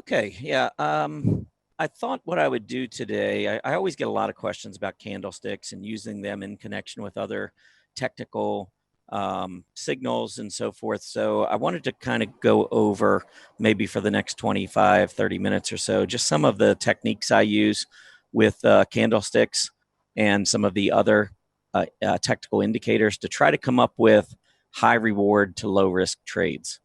Okay, yeah. I thought what I would do today, I always get a lot of questions about candlesticks and using them in connection with other technical signals and so forth. So I wanted to kind of go over maybe for the next 25, 30 minutes or so, just some of the techniques I use with candlesticks and some of the other technical indicators to try to come up with high reward to low risk trades.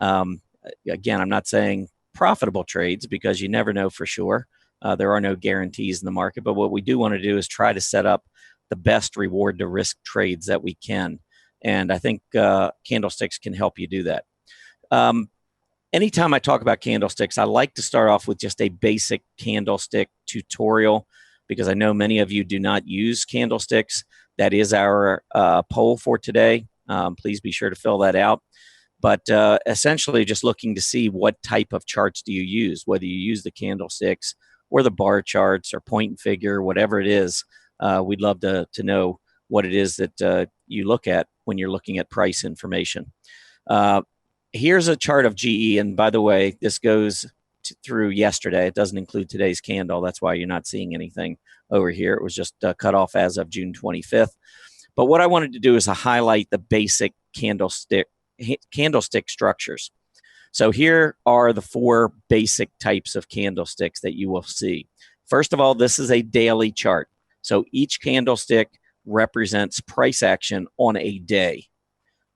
Again, I'm not saying profitable trades because you never know for sure. There are no guarantees in the market, but what we do want to do is try to set up the best reward to risk trades that we can. And I think candlesticks can help you do that. Anytime I talk about candlesticks, I like to start off with just a basic candlestick tutorial because I know many of you do not use candlesticks. That is our poll for today. Please be sure to fill that out. But essentially just looking to see what type of charts do you use, whether you use the candlesticks or the bar charts or point and figure, whatever it is. We'd love to know what it is that you look at when you're looking at price information. Here's a chart of GE. And by the way, this goes through yesterday. It doesn't include today's candle. That's why you're not seeing anything over here. It was just cut off as of June 25th. But what I wanted to do is highlight the basic candlestick structures. So here are the four basic types of candlesticks that you will see. First of all, this is a daily chart. So each candlestick represents price action on a day.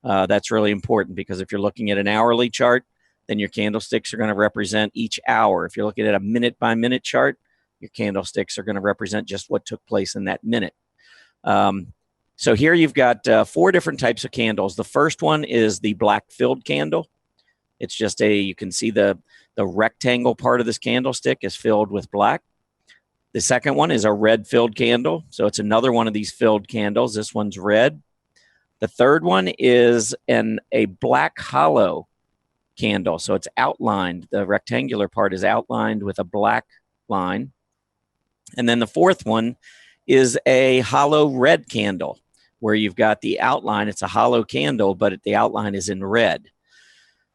That's really important because if you're looking at an hourly chart, then your candlesticks are going to represent each hour. If you're looking at a minute by minute chart, your candlesticks are going to represent just what took place in that minute. So here you've got four different types of candles. The first one is the black filled candle. It's just you can see the rectangle part of this candlestick is filled with black. The second one is a red filled candle. So it's another one of these filled candles. This one's red. The third one is a black hollow candle. So it's outlined. The rectangular part is outlined with a black line. And then the fourth one is a hollow red candle, where you've got the outline. It's a hollow candle, but the outline is in red.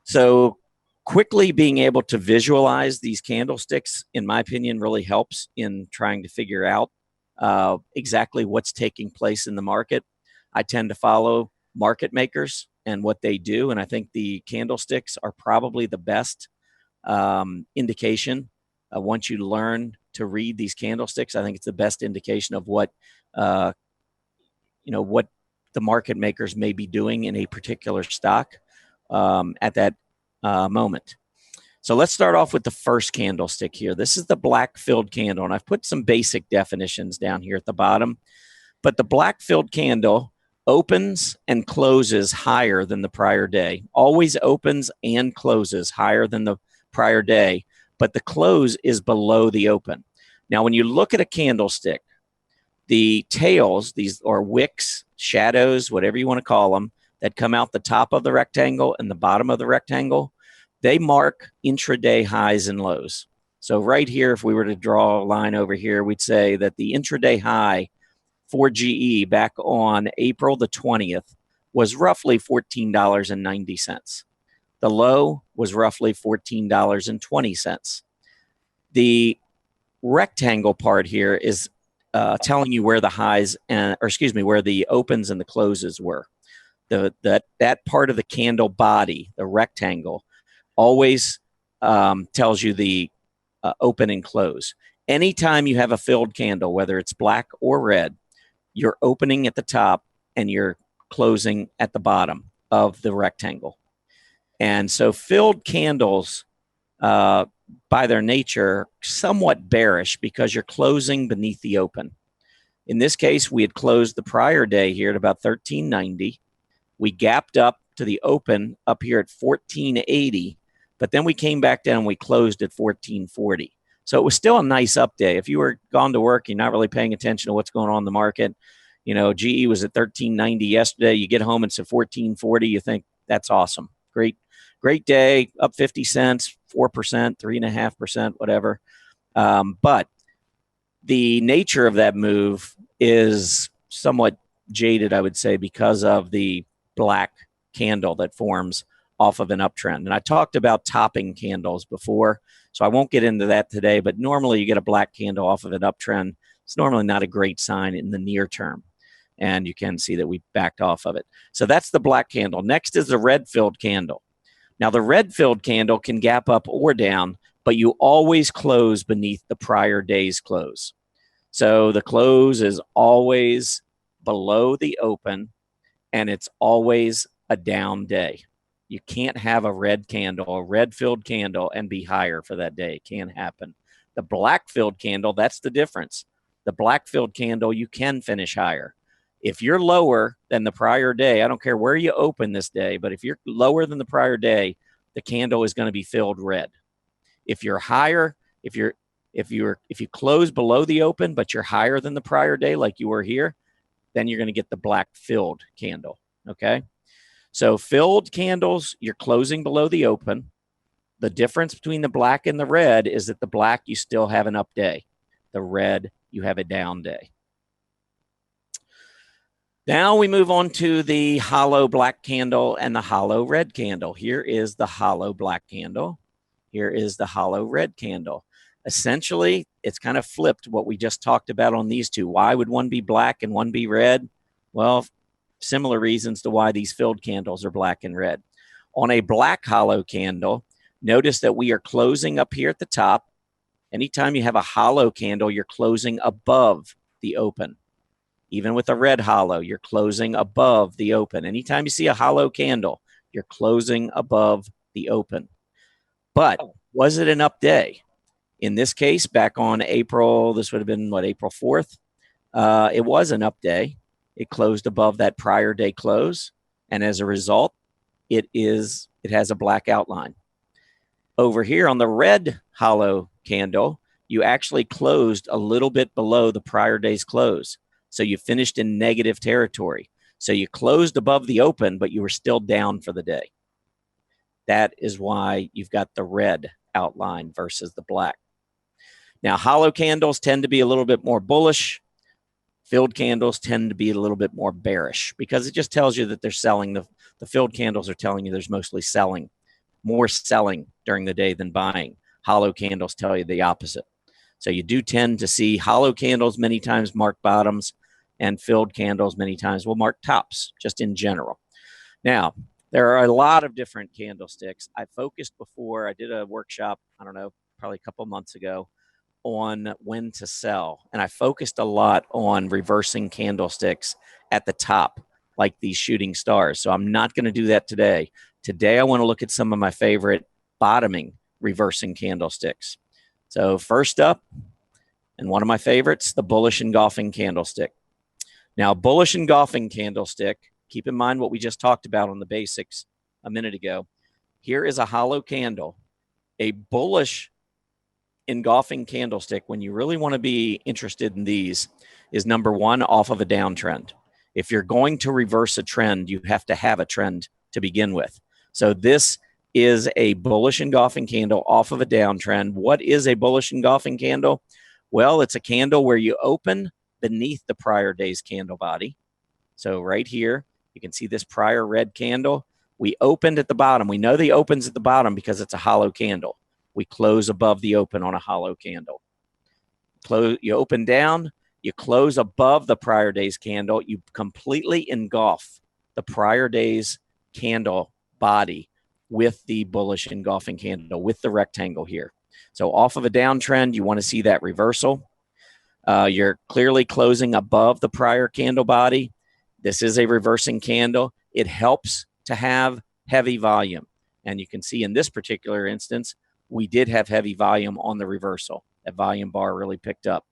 So quickly being able to visualize these candlesticks, in my opinion, really helps in trying to figure out exactly what's taking place in the market. I tend to follow market makers and what they do, and I think the candlesticks are probably the best indication. Once you learn to read these candlesticks, I think it's the best indication of what what the market makers may be doing in a particular stock at that moment. So let's start off with the first candlestick here. This is the black filled candle, and I've put some basic definitions down here at the bottom. But the black filled candle opens and closes higher than the prior day. Always opens and closes higher than the prior day, but the close is below the open. Now, when you look at a candlestick, the tails, these are wicks, shadows, whatever you want to call them, that come out the top of the rectangle and the bottom of the rectangle, they mark intraday highs and lows. So right here, if we were to draw a line over here, we'd say that the intraday high for GE back on April the 20th was roughly $14.90. The low was roughly $14.20. The rectangle part here is telling you where the highs where the opens and the closes were. That part of the candle body, the rectangle, always tells you the open and close. Anytime you have a filled candle, whether it's black or red, you're opening at the top and you're closing at the bottom of the rectangle. And so filled candles, by their nature, somewhat bearish because you're closing beneath the open. In this case, we had closed the prior day here at about 1390. We gapped up to the open up here at 1480, but then we came back down and we closed at 1440. So it was still a nice up day. If you were gone to work, you're not really paying attention to what's going on in the market. GE was at 1390 yesterday. You get home, it's at 1440. You think that's awesome. Great day, up 50 cents, 4%, 3.5%, whatever. But the nature of that move is somewhat jaded, I would say, because of the black candle that forms off of an uptrend. And I talked about topping candles before, so I won't get into that today, but normally you get a black candle off of an uptrend. It's normally not a great sign in the near term. And you can see that we backed off of it. So that's the black candle. Next is the red filled candle. Now the red filled candle can gap up or down, but you always close beneath the prior day's close. So the close is always below the open, and it's always a down day. You can't have a red candle, a red filled candle, and be higher for that day. It can't happen. The black filled candle, that's the difference. The black filled candle, you can finish higher. If you're lower than the prior day, I don't care where you open this day, but if you're lower than the prior day, the candle is going to be filled red. If you're higher, if you close below the open, but you're higher than the prior day, like you were here, then you're going to get the black filled candle. Okay. So filled candles, you're closing below the open. The difference between the black and the red is that the black, you still have an up day. The red, you have a down day. Now we move on to the hollow black candle and the hollow red candle. Here is the hollow black candle. Here is the hollow red candle. Essentially, it's kind of flipped what we just talked about on these two. Why would one be black and one be red? Well, similar reasons to why these filled candles are black and red. On a black hollow candle, notice that we are closing up here at the top. Anytime you have a hollow candle, you're closing above the open. Even with a red hollow, you're closing above the open. Anytime you see a hollow candle, you're closing above the open. But was it an up day? In this case, back on April, this would have been what, April 4th? It was an up day. It closed above that prior day close. And as a result, it has a black outline. Over here on the red hollow candle, you actually closed a little bit below the prior day's close. So you finished in negative territory. So you closed above the open, but you were still down for the day. That is why you've got the red outline versus the black. Now, hollow candles tend to be a little bit more bullish. Filled candles tend to be a little bit more bearish because it just tells you that they're selling. The filled candles are telling you there's mostly selling, more selling during the day than buying. Hollow candles tell you the opposite. So you do tend to see hollow candles many times mark bottoms, and filled candles many times will mark tops, just in general. Now, there are a lot of different candlesticks. I focused before. I did a workshop, I don't know, probably a couple months ago on when to sell. And I focused a lot on reversing candlesticks at the top, like these shooting stars. So I'm not going to do that today. Today, I want to look at some of my favorite bottoming reversing candlesticks. So first up, and one of my favorites, the Bullish Engulfing Candlestick. Now, Bullish Engulfing Candlestick, keep in mind what we just talked about on the basics a minute ago. Here is a hollow candle. A bullish engulfing candlestick, when you really want to be interested in these, is number one, off of a downtrend. If you're going to reverse a trend, you have to have a trend to begin with. So this is a bullish engulfing candle off of a downtrend. What is a bullish engulfing candle? Well, it's a candle where you open beneath the prior day's candle body. So right here, you can see this prior red candle. We opened at the bottom. We know the open's at the bottom because it's a hollow candle. We close above the open on a hollow candle. You open down, you close above the prior day's candle. You completely engulf the prior day's candle body with the bullish engulfing candle, with the rectangle here. So off of a downtrend, you want to see that reversal. You're clearly closing above the prior candle body. This is a reversing candle. It helps to have heavy volume. And you can see in this particular instance, we did have heavy volume on the reversal. That volume bar really picked up.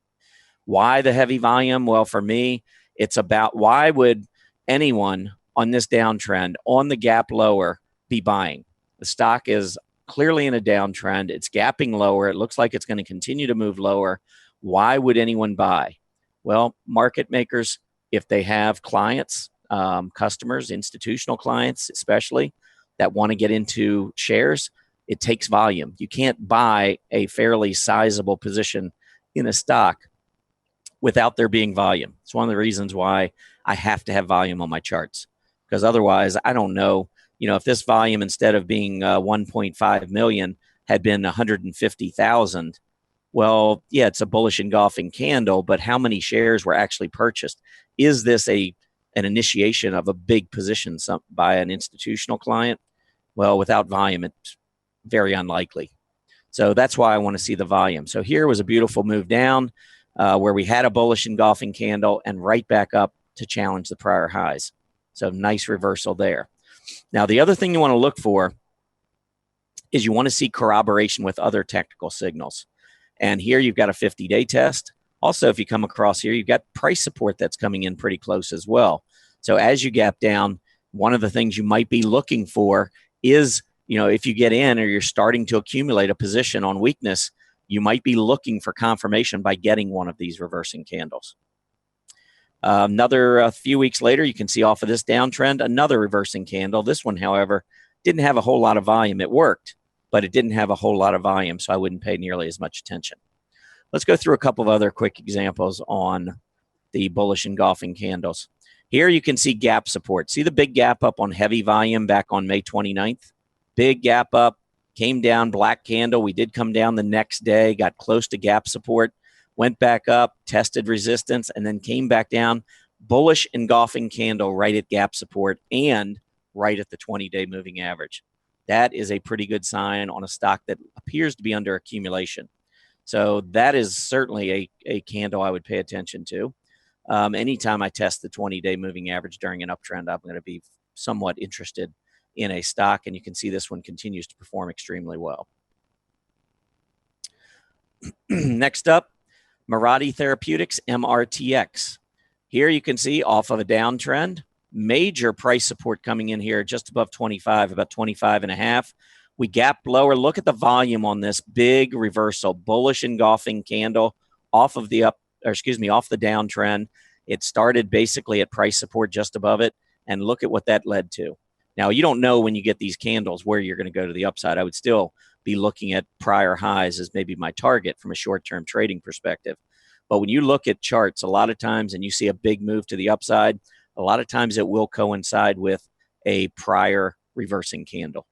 Why the heavy volume? Well, for me, it's about why would anyone on this downtrend, on the gap lower, be buying? The stock is clearly in a downtrend. It's gapping lower. It looks like it's going to continue to move lower. Why would anyone buy? Well, market makers, if they have clients, customers, institutional clients especially, that want to get into shares, it takes volume. You can't buy a fairly sizable position in a stock without there being volume. It's one of the reasons why I have to have volume on my charts, because otherwise I don't know if this volume, instead of being 1.5 million, had been 150,000, well, yeah, it's a bullish engulfing candle, but how many shares were actually purchased? Is this an initiation of a big position by an institutional client? Well, without volume, it's very unlikely. So that's why I want to see the volume. So here was a beautiful move down where we had a bullish engulfing candle and right back up to challenge the prior highs. So nice reversal there. Now, the other thing you want to look for is you want to see corroboration with other technical signals. And here you've got a 50-day test. Also, if you come across here, you've got price support that's coming in pretty close as well. So as you gap down, one of the things you might be looking for is, if you get in or you're starting to accumulate a position on weakness, you might be looking for confirmation by getting one of these reversing candles. Another few weeks later, you can see off of this downtrend, another reversing candle. This one, however, didn't have a whole lot of volume. It worked, but it didn't have a whole lot of volume, so I wouldn't pay nearly as much attention. Let's go through a couple of other quick examples on the bullish engulfing candles. Here you can see gap support. See the big gap up on heavy volume back on May 29th? Big gap up, came down, black candle. We did come down the next day, got close to gap support, went back up, tested resistance, and then came back down. Bullish engulfing candle right at gap support and right at the 20-day moving average. That is a pretty good sign on a stock that appears to be under accumulation. So that is certainly a candle I would pay attention to. Anytime I test the 20-day moving average during an uptrend, I'm going to be somewhat interested in a stock, and you can see this one continues to perform extremely well. Next up, Mirati Therapeutics, MRTX. Here you can see off of a downtrend, major price support coming in here just above 25, about 25.5. We gapped lower. Look at the volume on this big reversal, bullish engulfing candle off of the downtrend. It started basically at price support just above it, and look at what that led to. Now, you don't know when you get these candles where you're going to go to the upside. I would still be looking at prior highs as maybe my target from a short-term trading perspective. But when you look at charts, a lot of times, and you see a big move to the upside, a lot of times it will coincide with a prior reversing candle.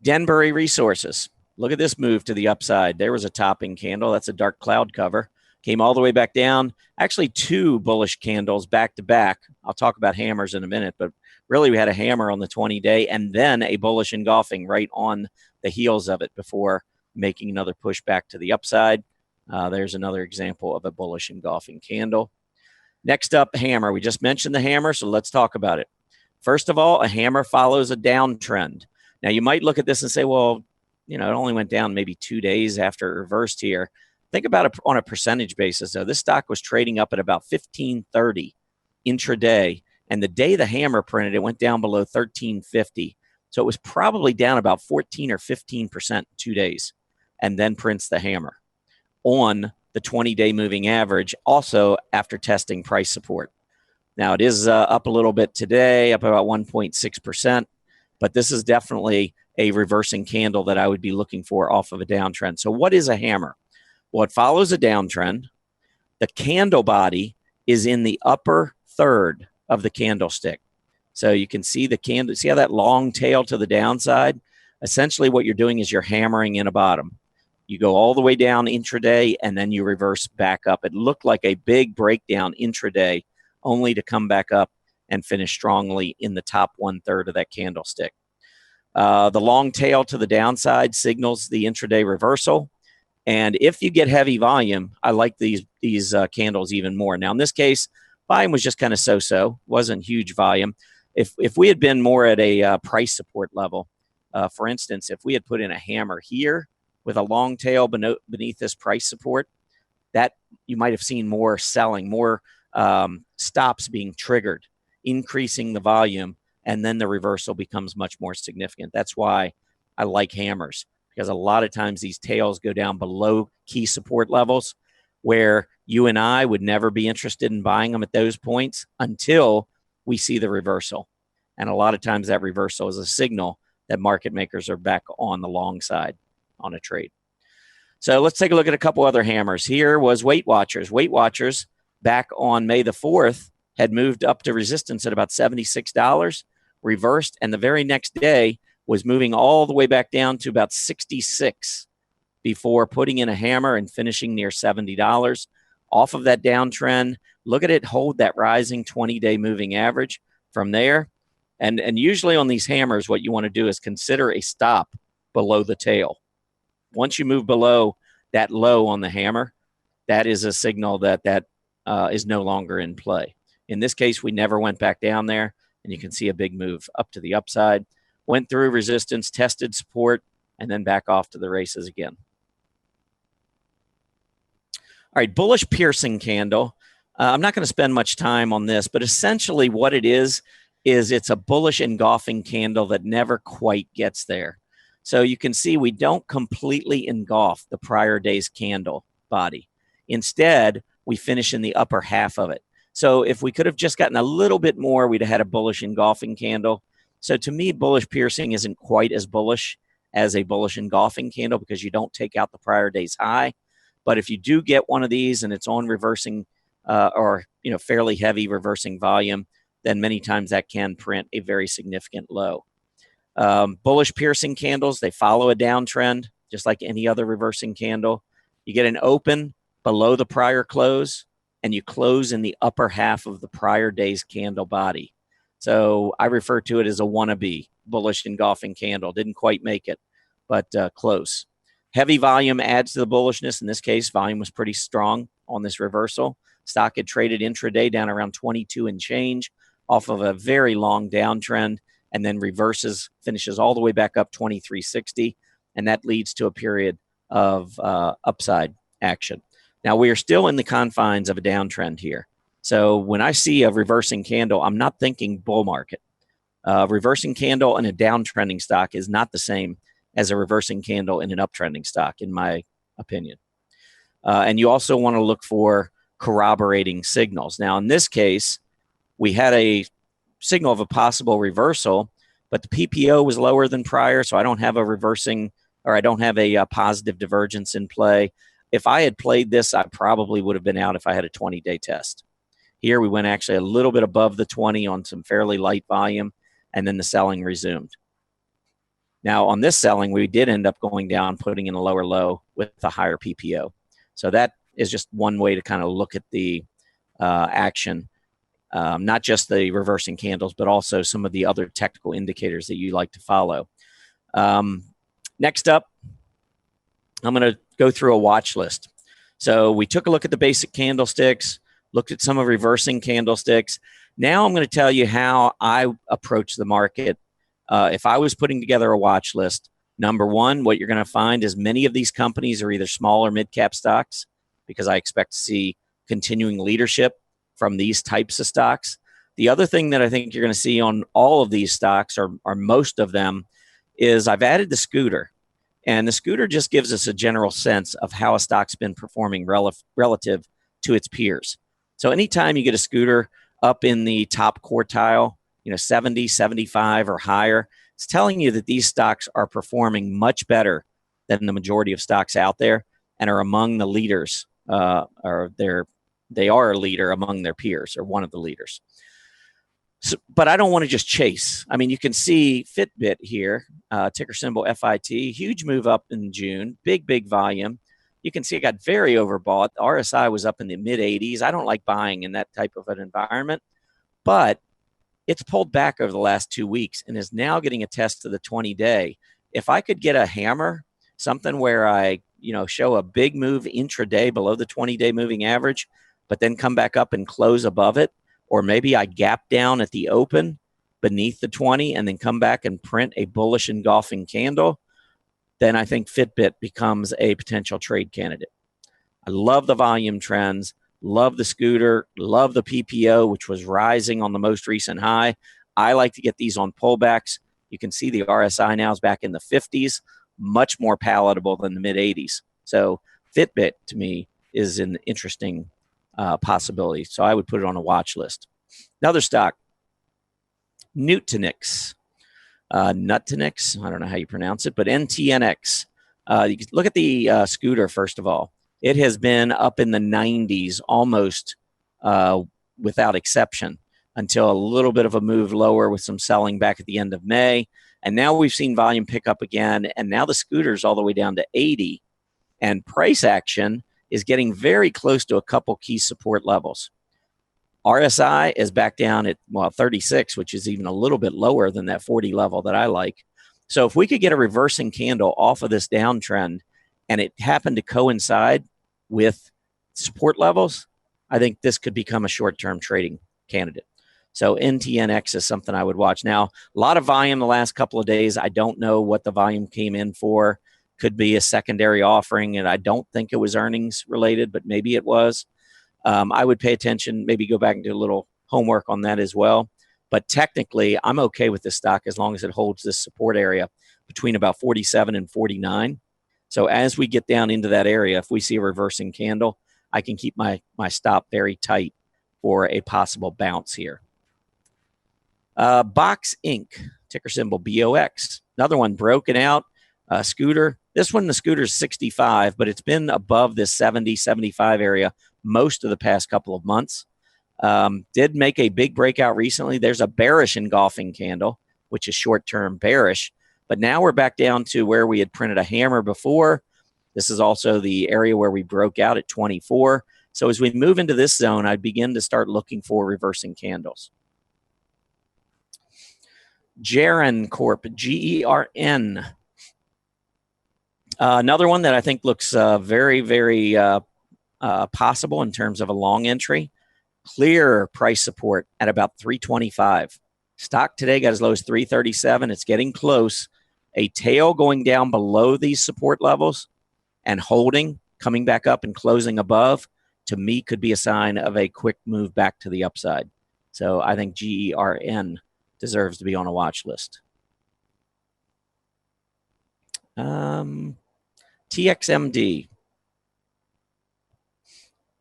Denbury Resources. Look at this move to the upside. There was a topping candle. That's a dark cloud cover. Came all the way back down. Actually, two bullish candles back to back. I'll talk about hammers in a minute, but really we had a hammer on the 20-day and then a bullish engulfing right on the heels of it before making another push back to the upside. There's another example of a bullish engulfing candle. Next up, hammer. We just mentioned the hammer, so let's talk about it. First of all, a hammer follows a downtrend. Now, you might look at this and say, well, it only went down maybe 2 days after it reversed here. Think about it on a percentage basis, though. This stock was trading up at about 1530 intraday, and the day the hammer printed, it went down below 1350. So it was probably down about 14 or 15% in 2 days, and then prints the hammer on the 20-day moving average, also after testing price support. Now, it is up a little bit today, up about 1.6%, but this is definitely a reversing candle that I would be looking for off of a downtrend. So what is a hammer? Well, it follows a downtrend. The candle body is in the upper third of the candlestick. So you can see the candle, see how that long tail to the downside? Essentially what you're doing is you're hammering in a bottom. You go all the way down intraday and then you reverse back up. It looked like a big breakdown intraday only to come back up and finish strongly in the top 1/3 of that candlestick. The long tail to the downside signals the intraday reversal. And if you get heavy volume, I like these candles even more. Now, in this case, volume was just kind of so-so, wasn't huge volume. If we had been more at a price support level, for instance, if we had put in a hammer here with a long tail beneath this price support, that you might have seen more selling, more stops being triggered, increasing the volume, and then the reversal becomes much more significant. That's why I like hammers, because a lot of times these tails go down below key support levels where you and I would never be interested in buying them at those points until we see the reversal. And a lot of times that reversal is a signal that market makers are back on the long side on a trade. So let's take a look at a couple other hammers. Here was Weight Watchers. Weight Watchers back on May the 4th had moved up to resistance at about $76, reversed, and the very next day was moving all the way back down to about 66 before putting in a hammer and finishing near $70. Off of that downtrend, look at it hold that rising 20-day moving average from there. And usually on these hammers, what you want to do is consider a stop below the tail. Once you move below that low on the hammer, that is a signal that is no longer in play. In this case, we never went back down there, and you can see a big move up to the upside. Went through resistance, tested support, and then back off to the races again. All right, bullish piercing candle. I'm not going to spend much time on this, but essentially what it is it's a bullish engulfing candle that never quite gets there. So you can see we don't completely engulf the prior day's candle body. Instead, we finish in the upper half of it. So if we could have just gotten a little bit more, we'd have had a bullish engulfing candle. So to me, bullish piercing isn't quite as bullish as a bullish engulfing candle because you don't take out the prior day's high. But if you do get one of these and it's on reversing or fairly heavy reversing volume, then many times that can print a very significant low. Bullish piercing candles, they follow a downtrend just like any other reversing candle. You get an open below the prior close, and you close in the upper half of the prior day's candle body. So I refer to it as a wannabe bullish engulfing candle. Didn't quite make it, but close. Heavy volume adds to the bullishness. In this case, volume was pretty strong on this reversal. Stock had traded intraday down around 22 and change off of a very long downtrend, and then reverses, finishes all the way back up 2360, and that leads to a period of upside action. Now, we are still in the confines of a downtrend here. So when I see a reversing candle, I'm not thinking bull market. Reversing candle in a downtrending stock is not the same as a reversing candle in an uptrending stock, in my opinion. And you also want to look for corroborating signals. Now, in this case, we had a signal of a possible reversal, but the PPO was lower than prior, so I don't have a reversing, or I don't have a positive divergence in play. If I had played this, I probably would have been out if I had a 20-day test. Here, we went actually a little bit above the 20 on some fairly light volume, and then the selling resumed. Now, on this selling, we did end up going down, putting in a lower low with a higher PPO. So that is just one way to kind of look at the action, not just the reversing candles, but also some of the other technical indicators that you like to follow. Next up, I'm going to go through a watch list. So we took a look at the basic candlesticks, looked at some of reversing candlesticks. Now I'm going to tell you how I approach the market. If I was putting together a watch list, number one, what you're going to find is many of these companies are either small or mid-cap stocks, because I expect to see continuing leadership from these types of stocks. The other thing that I think you're going to see on all of these stocks, or most of them, is I've added the scooter. And the scooter just gives us a general sense of how a stock's been performing relative to its peers. So anytime you get a scooter up in the top quartile, 70, 75 or higher, it's telling you that these stocks are performing much better than the majority of stocks out there and are among the leaders, they are a leader among their peers, or one of the leaders. So, but I don't want to just chase. I mean, you can see Fitbit here, ticker symbol FIT, huge move up in June, big volume. You can see it got very overbought. The RSI was up in the mid 80s. I don't like buying in that type of an environment, but it's pulled back over the last 2 weeks and is now getting a test to the 20-day. If I could get a hammer, something where I, show a big move intraday below the 20-day moving average, but then come back up and close above it, or maybe I gap down at the open beneath the 20 and then come back and print a bullish engulfing candle, then I think Fitbit becomes a potential trade candidate. I love the volume trends, love the scooter, love the PPO, which was rising on the most recent high. I like to get these on pullbacks. You can see the RSI now is back in the 50s, much more palatable than the mid 80s. So Fitbit, to me, is an interesting possibility. So I would put it on a watch list. Another stock, Nutanix, Nutanix, I don't know how you pronounce it, but NTNX. You can look at the scooter, first of all. It has been up in the 90s almost without exception until a little bit of a move lower with some selling back at the end of May. And now we've seen volume pick up again. And now the scooter's all the way down to 80. And price action is getting very close to a couple key support levels. RSI is back down at, well, 36, which is even a little bit lower than that 40 level that I like. So if we could get a reversing candle off of this downtrend and it happened to coincide with support levels, I think this could become a short-term trading candidate. So NTNX is something I would watch. Now, a lot of volume the last couple of days. I don't know what the volume came in for. Could be a secondary offering, and I don't think it was earnings related, but maybe it was. I would pay attention, maybe go back and do a little homework on that as well. But technically, I'm okay with this stock as long as it holds this support area between about 47 and 49. So as we get down into that area, if we see a reversing candle, I can keep my stop very tight for a possible bounce here. Box Inc., ticker symbol BOX. Another one broken out. Scooter. This one, the scooter's 65, but it's been above this 70, 75 area most of the past couple of months. Did make a big breakout recently. There's a bearish engulfing candle, which is short-term bearish. But now we're back down to where we had printed a hammer before. This is also the area where we broke out at 24. So as we move into this zone, I'd begin to start looking for reversing candles. Geren Corp, Gern. Another one that I think looks very, very possible in terms of a long entry. Clear price support at about 325. Stock today got as low as 337. It's getting close. A tail going down below these support levels and holding, coming back up and closing above, to me could be a sign of a quick move back to the upside. So I think GERN deserves to be on a watch list. TXMD.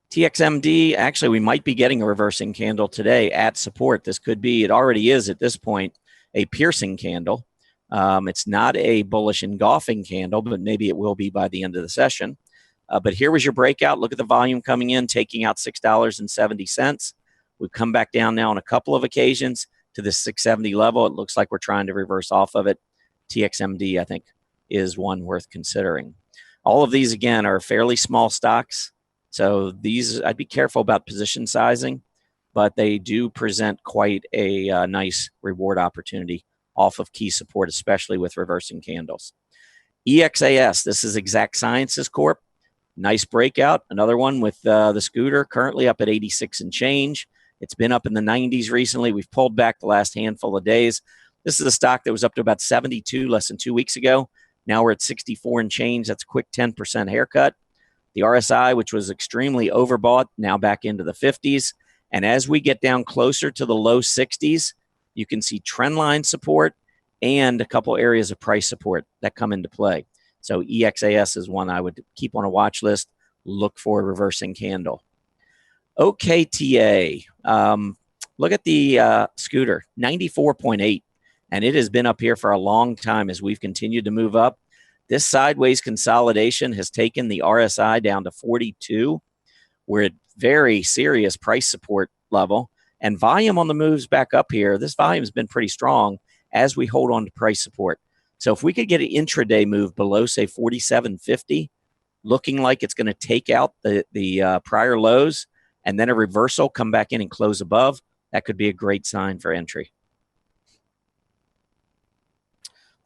TXMD, actually, we might be getting a reversing candle today at support. This could be, it already is at this point, a piercing candle. It's not a bullish engulfing candle, but maybe it will be by the end of the session. But here was your breakout. Look at the volume coming in, taking out $6.70. We've come back down now on a couple of occasions to this 670 level. It looks like we're trying to reverse off of it. TXMD, I think, is one worth considering. All of these, again, are fairly small stocks. So these, I'd be careful about position sizing, but they do present quite a nice reward opportunity off of key support, especially with reversing candles. EXAS, this is Exact Sciences Corp. Nice breakout. Another one with the scooter, currently up at 86 and change. It's been up in the 90s recently. We've pulled back the last handful of days. This is a stock that was up to about 72 less than 2 weeks ago. Now we're at 64 and change. That's a quick 10% haircut. The RSI, which was extremely overbought, now back into the 50s. And as we get down closer to the low 60s, you can see trend line support and a couple areas of price support that come into play. So EXAS is one I would keep on a watch list. Look for a reversing candle. OKTA. Look at the scooter, 94.8. And it has been up here for a long time as we've continued to move up. This sideways consolidation has taken the RSI down to 42. We're at very serious price support level. And volume on the moves back up here, this volume has been pretty strong as we hold on to price support. So if we could get an intraday move below, say, 47.50, looking like it's going to take out the prior lows, and then a reversal, come back in and close above, that could be a great sign for entry.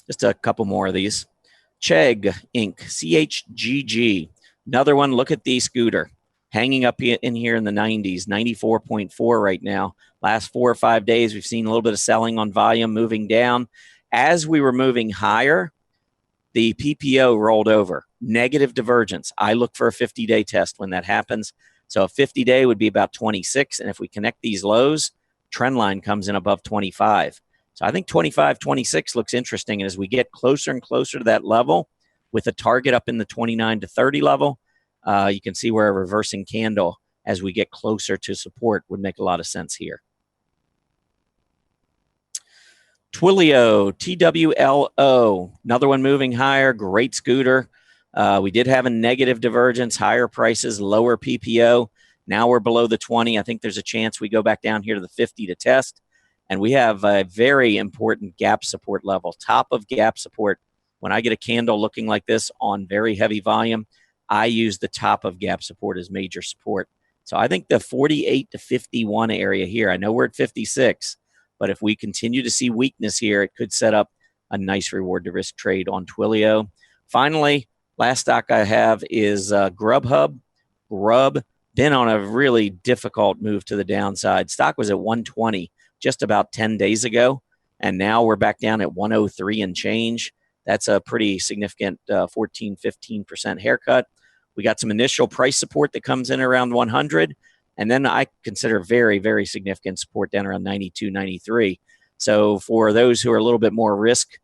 Just a couple more of these. Chegg Inc., CHGG. Another one, look at the scooter. Hanging up in here in the 90s, 94.4 right now. Last 4 or 5 days, we've seen a little bit of selling on volume moving down. As we were moving higher, the PPO rolled over. Negative divergence. I look for a 50-day test when that happens. So a 50-day would be about 26. And if we connect these lows, trend line comes in above 25. So I think 25, 26 looks interesting. And as we get closer and closer to that level with a target up in the 29 to 30 level, you can see where a reversing candle as we get closer to support would make a lot of sense here. Twilio, TWLO, another one moving higher, great scooter. We did have a negative divergence, higher prices, lower PPO. Now we're below the 20. I think there's a chance we go back down here to the 50 to test. And we have a very important gap support level, top of gap support. When I get a candle looking like this on very heavy volume, I use the top of gap support as major support. So I think the 48 to 51 area here, I know we're at 56, but if we continue to see weakness here, it could set up a nice reward to risk trade on Twilio. Finally, last stock I have is GrubHub. Grub, been on a really difficult move to the downside. Stock was at 120 just about 10 days ago, and now we're back down at 103 and change. That's a pretty significant 14, 15% haircut. We got some initial price support that comes in around 100, and then I consider very, very significant support down around 92, 93. So for those who are a little bit more risk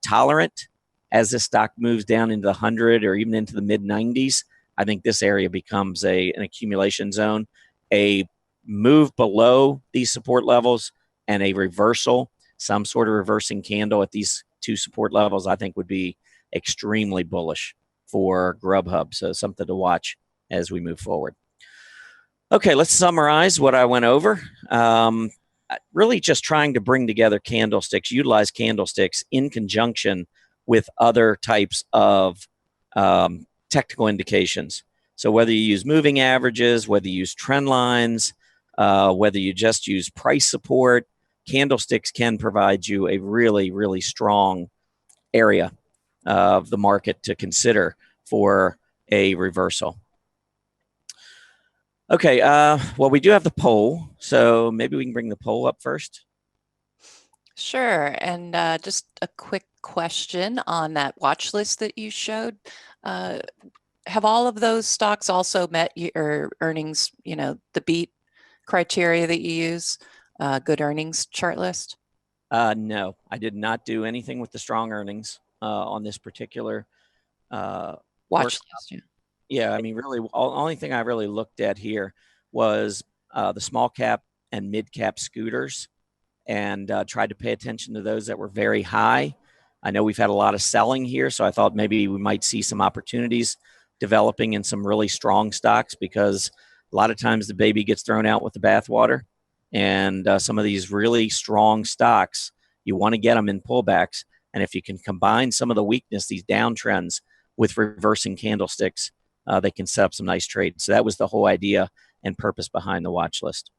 tolerant, as this stock moves down into the 100 or even into the mid 90s, I think this area becomes an accumulation zone. A move below these support levels and a reversal, some sort of reversing candle at these two support levels, I think would be extremely bullish for GrubHub. So something to watch as we move forward. Okay, let's summarize what I went over. Really just trying to bring together candlesticks, utilize candlesticks in conjunction with other types of technical indications. So whether you use moving averages, whether you use trend lines, whether you just use price support, candlesticks can provide you a really, really strong area of the market to consider for a reversal. Okay, well, we do have the poll, so maybe we can bring the poll up first. Sure, and just a quick question on that watch list that you showed. Have all of those stocks also met your earnings, the beat criteria that you use? Good earnings chart list? No, I did not do anything with the strong earnings on this particular watch list. Yeah, I mean, really, the only thing I really looked at here was the small cap and mid cap scooters, and tried to pay attention to those that were very high. I know we've had a lot of selling here, so I thought maybe we might see some opportunities developing in some really strong stocks, because a lot of times the baby gets thrown out with the bathwater. And some of these really strong stocks, you want to get them in pullbacks. And if you can combine some of the weakness, these downtrends, with reversing candlesticks, they can set up some nice trades. So that was the whole idea and purpose behind the watch list.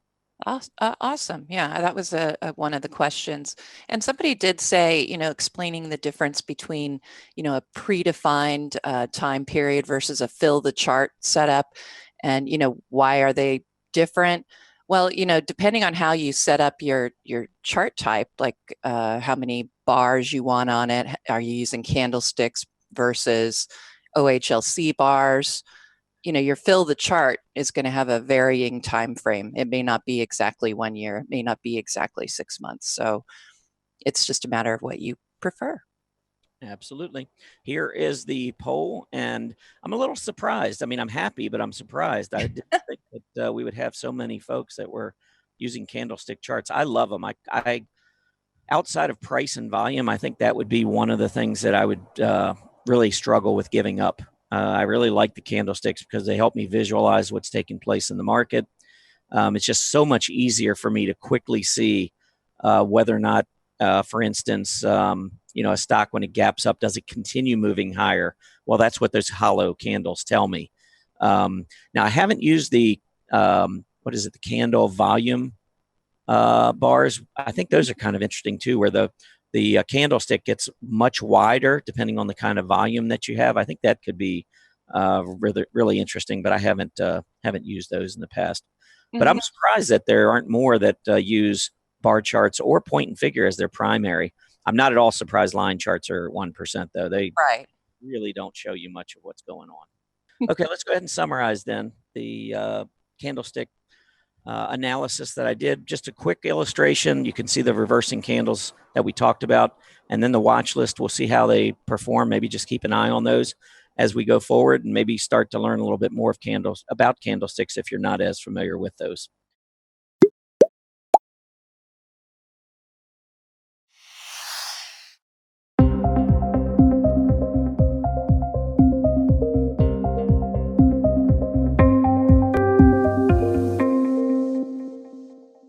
Awesome. Yeah, that was one of the questions. And somebody did say, explaining the difference between, a predefined time period versus a fill the chart setup, and, why are they different? Well, depending on how you set up your chart type, like how many bars you want on it, are you using candlesticks versus OHLC bars? Your fill the chart is going to have a varying time frame. It may not be exactly 1 year. It may not be exactly 6 months. So it's just a matter of what you prefer. Absolutely. Here is the poll, and I'm a little surprised. I mean, I'm happy, but I'm surprised. I didn't think that we would have so many folks that were using candlestick charts. I love them. I outside of price and volume, I think that would be one of the things that I would really struggle with giving up. I really like the candlesticks because they help me visualize what's taking place in the market. It's just so much easier for me to quickly see whether or not, for instance, a stock, when it gaps up, does it continue moving higher? Well, that's what those hollow candles tell me. Now, I haven't used the, the candle volume bars. I think those are kind of interesting too, where the candlestick gets much wider depending on the kind of volume that you have. I think that could be really, really interesting, but I haven't used those in the past. Mm-hmm. But I'm surprised that there aren't more that use bar charts or point and figure as their primary. I'm not at all surprised line charts are 1%, though. They really don't show you much of what's going on. Okay, let's go ahead and summarize then the candlestick analysis that I did. Just a quick illustration. You can see the reversing candles that we talked about, and then the watch list. We'll see how they perform. Maybe just keep an eye on those as we go forward, and maybe start to learn a little bit more about candlesticks if you're not as familiar with those.